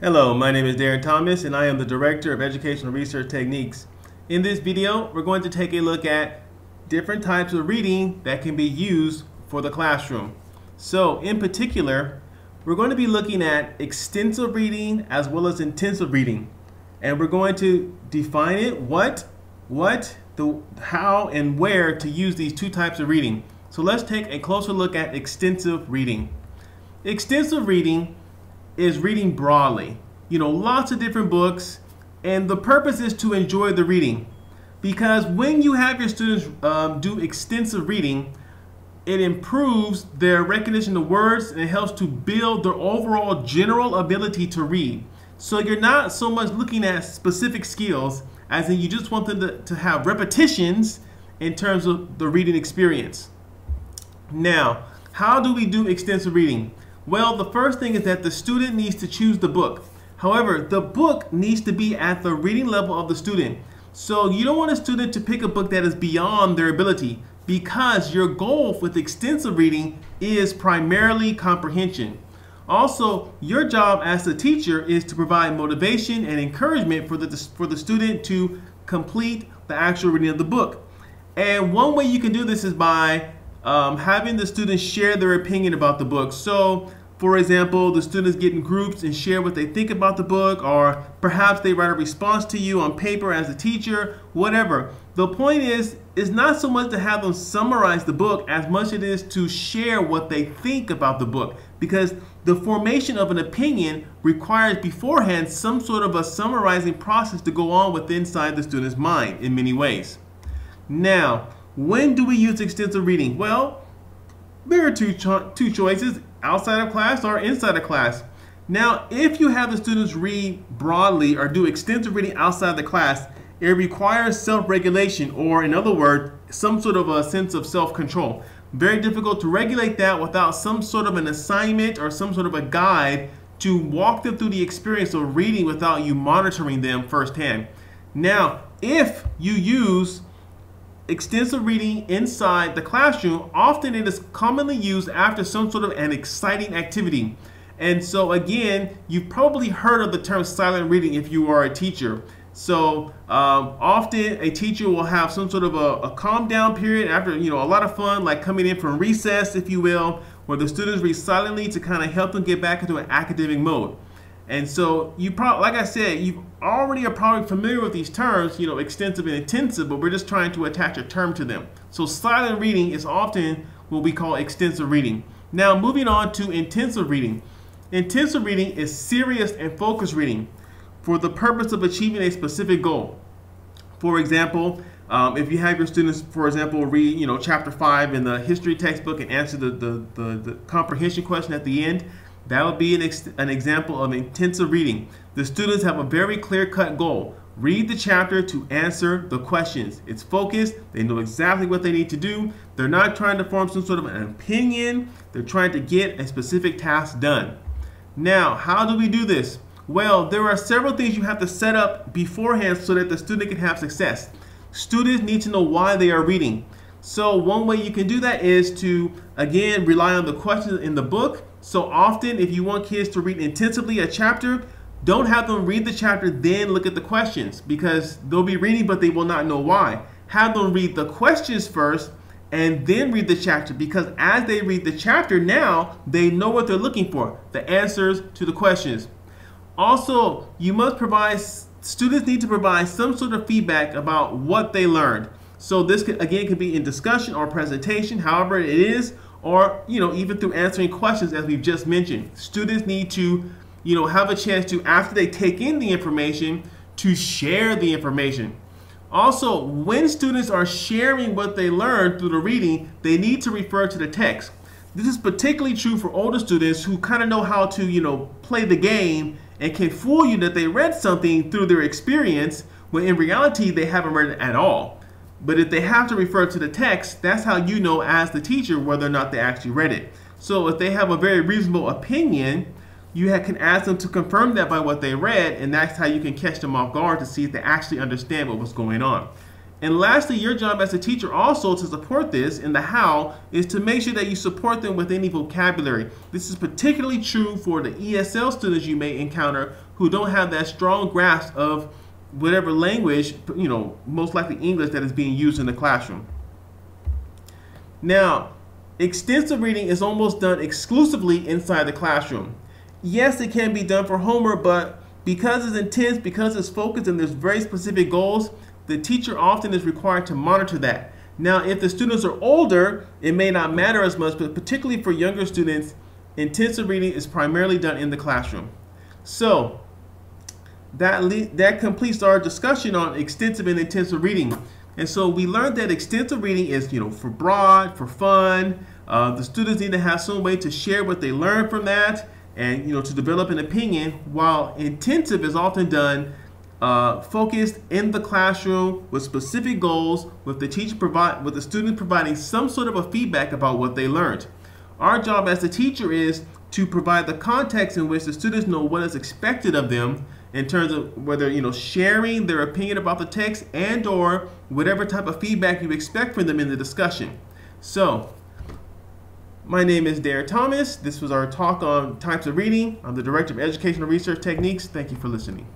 Hello, my name is Darren Thomas and I am the Director of Educational Research Techniques. In this video, we're going to take a look at different types of reading that can be used for the classroom. So in particular, we're going to be looking at extensive reading as well as intensive reading. And we're going to define it, how, and where to use these two types of reading. So let's take a closer look at extensive reading. Extensive reading is reading broadly, lots of different books, and the purpose is to enjoy the reading. Because when you have your students do extensive reading, it improves their recognition of words and it helps to build their overall general ability to read. So you're not so much looking at specific skills, as in you just want them to have repetitions in terms of the reading experience. Now, how do we do extensive reading? Well, the first thing is that the student needs to choose the book. However, the book needs to be at the reading level of the student. So you don't want a student to pick a book that is beyond their ability, because your goal with extensive reading is primarily comprehension. Also, your job as a teacher is to provide motivation and encouragement for the student to complete the actual reading of the book. And one way you can do this is by having the students share their opinion about the book. So, for example, the students get in groups and share what they think about the book, or perhaps they write a response to you on paper as a teacher, whatever. The point is not so much to have them summarize the book as much as it is to share what they think about the book, because the formation of an opinion requires beforehand some sort of a summarizing process to go on with inside the student's mind in many ways. Now, when do we use extensive reading? Well, there are two choices, outside of class or inside of class. Now, if you have the students read broadly or do extensive reading outside the class, it requires self-regulation, or in other words, some sort of a sense of self-control. Very difficult to regulate that without some sort of an assignment or some sort of a guide to walk them through the experience of reading without you monitoring them firsthand. Now, if you use extensive reading inside the classroom, often it is commonly used after some sort of an exciting activity. And so again, you've probably heard of the term silent reading if you are a teacher. So often a teacher will have some sort of a calm down period after a lot of fun, like coming in from recess, if you will, where the students read silently to kind of help them get back into an academic mode. And so like I said, you already are probably familiar with these terms, extensive and intensive, but we're just trying to attach a term to them. So silent reading is often what we call extensive reading. Now, moving on to intensive reading. Intensive reading is serious and focused reading for the purpose of achieving a specific goal. For example, if you have your students, for example, read chapter 5 in the history textbook and answer the comprehension question at the end, that would be an example of intensive reading. The students have a very clear-cut goal. Read the chapter to answer the questions. It's focused. They know exactly what they need to do. They're not trying to form some sort of an opinion. They're trying to get a specific task done. Now, how do we do this? Well, there are several things you have to set up beforehand so that the student can have success. Students need to know why they are reading. So one way you can do that is to, again, rely on the questions in the book. So often, if you want kids to read intensively a chapter, don't have them read the chapter, then look at the questions, because they'll be reading, but they will not know why. Have them read the questions first and then read the chapter, because as they read the chapter, now they know what they're looking for, the answers to the questions. Also, students need to provide some sort of feedback about what they learned. So this could be in discussion or presentation, however it is, or even through answering questions, as we've just mentioned. Students need to have a chance to, after they take in the information, to share the information. Also, when students are sharing what they learned through the reading, they need to refer to the text. This is particularly true for older students who kind of know how to play the game and can fool you that they read something through their experience when in reality they haven't read it at all. But if they have to refer to the text, that's how you know as the teacher whether or not they actually read it. So if they have a very reasonable opinion, you can ask them to confirm that by what they read, and that's how you can catch them off guard to see if they actually understand what was going on. And lastly, your job as a teacher also to support this in the how is to make sure that you support them with any vocabulary. This is particularly true for the ESL students you may encounter who don't have that strong grasp of whatever language, most likely English, that is being used in the classroom. Now, extensive reading is almost done exclusively inside the classroom. Yes, it can be done for homework, but because it's intense, because it's focused, and there's very specific goals, the teacher often is required to monitor that. Now, if the students are older, it may not matter as much, but particularly for younger students, intensive reading is primarily done in the classroom. So, that completes our discussion on extensive and intensive reading. And so we learned that extensive reading is, for broad, for fun. The students need to have some way to share what they learned from that, and to develop an opinion. While intensive is often done focused in the classroom with specific goals, with the student providing some sort of a feedback about what they learned. Our job as a teacher is to provide the context in which the students know what is expected of them in terms of whether sharing their opinion about the text and or whatever type of feedback you expect from them in the discussion. So, my name is Dare Thomas. This was our talk on types of reading. I'm the Director of Educational Research Techniques. Thank you for listening.